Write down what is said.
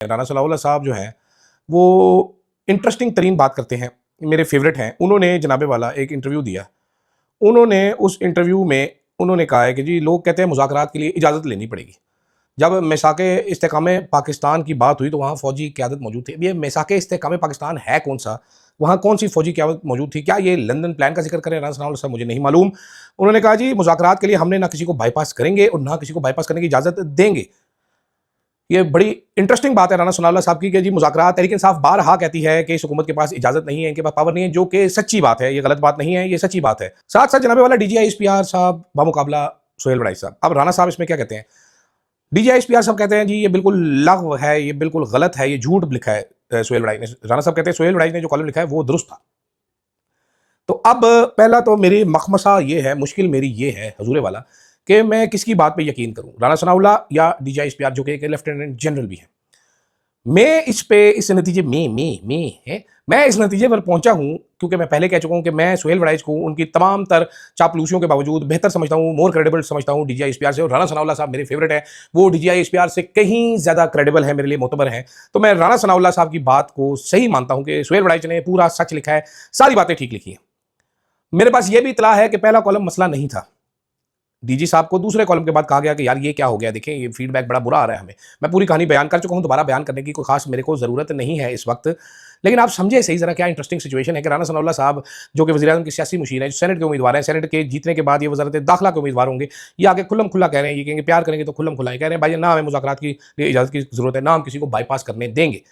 राना सनाउल्लाह साहब जो हैं वो इंटरेस्टिंग तरीन बात करते हैं, मेरे फेवरेट हैं। उन्होंने जनाबे वाला एक इंटरव्यू दिया। उन्होंने उस इंटरव्यू में उन्होंने कहा है कि जी लोग कहते हैं मुज़ाकरात के लिए इजाज़त लेनी पड़ेगी। जब मिसाक़ इस्तेकाम पाकिस्तान की बात हुई तो वहाँ फ़ौजी क़यादत मौजूद थी। अब ये मिसाक़ इस्तेकाम पाकिस्तान है कौन-सा? वहाँ कौन-सी फ़ौजी क़यादत मौजूद थी? क्या ये लंदन प्लान का ज़िक्र कर रहे हैं राना सनाउल्लाह साहब? मुझे नहीं मालूम। उन्होंने कहा जी मुज़ाकरात के लिए हमने ना किसी को बाईपास करेंगे और ना किसी को बाईपास करने की इजाज़त देंगे। ये बड़ी इंटरेस्टिंग बात है राना सनाउल्लाह साहब की कि जी मुज़ाकरात तहरीक-ए-इंसाफ बारहा कहती है कि इस हुकूमत के पास इजाज़त नहीं है, इनके पास पावर नहीं है, जो कि सच्ची बात है, ये गलत बात नहीं है, ये सच्ची बात है। साथ-साथ जनाबे वाला डीजीआई एसपीआर साहब बामुकाबला सोहेल वड़ाई साहब। अब राना साहब इसमें क्या कहते हैं? डीजीआई एसपीआर साहब कहते हैं जी ये बिल्कुल लग़्व है, ये बिल्कुल गलत है, ये झूठ लिखा है सोहेल वड़ाई ने। राना साहब कहते हैं सोहेल वड़ाई ने जो कॉलम लिखा है वो दुरुस्त था। तो अब पहला तो मेरी मखमसा ये है, मुश्किल मेरी ये है हजूरे वाला कि मैं किसकी बात पे यकीन करूं, राना सनाउल्लाह या डीजीआई एसपीआर जो कि एक लेफ्टिनेंट जनरल भी है। मैं इस पे इस नतीजे मैं इस नतीजे पर पहुंचा हूं क्योंकि मैं पहले कह चुका हूं कि मैं सोहेल वड़ाइच को उनकी तमाम तर चापलूसियों के बावजूद बेहतर समझता हूं, मोर क्रेडिबल समझता हूं डीजीआई एसपीआर से। और राना सनाउल्लाह साहब मेरे फेवरेट है, वो डीजीआई एसपीआर से कहीं ज्यादा क्रेडिबल है, मेरे लिए मोतबर है। तो मैं राना सनाउल्लाह साहब की बात को सही मानता हूं कि सोहेल वड़ाइच ने पूरा सच लिखा है, सारी बातें ठीक लिखी हैं। मेरे पास यह भी इतला है कि पहला कॉलम मसला नहीं था। डीजी साहब को दूसरे कॉलम के बाद कहा गया कि यार ये क्या हो गया, देखें ये फीडबैक बड़ा बुरा आ रहा है हमें। मैं पूरी कहानी बयान कर चुका हूं, दोबारा बयान करने की कोई खास मेरे को ज़रूरत नहीं है इस वक्त। लेकिन आप समझे सही ज़रा क्या इंटरेस्टिंग सिचुएशन है कि राना सनाउल्लाह साहब जो कि वज़ीर-ए-आज़म के सियासी मुशीर हैं, सेनेट के उम्मीदवार हैं, सेनेट के जीतने के बाद ये वज़ारत दाखिला के उम्मीदवार होंगे, ये आगे खुल्लम खुल्ला कह रहे हैं, ये कहेंगे प्यार करेंगे तो खुल्लम खुल्ला, ये कह रहे हैं भाई ना हमें मुज़ाकरात की इजाज़त की ज़रूरत है, ना हम किसी को बाईपास करने देंगे।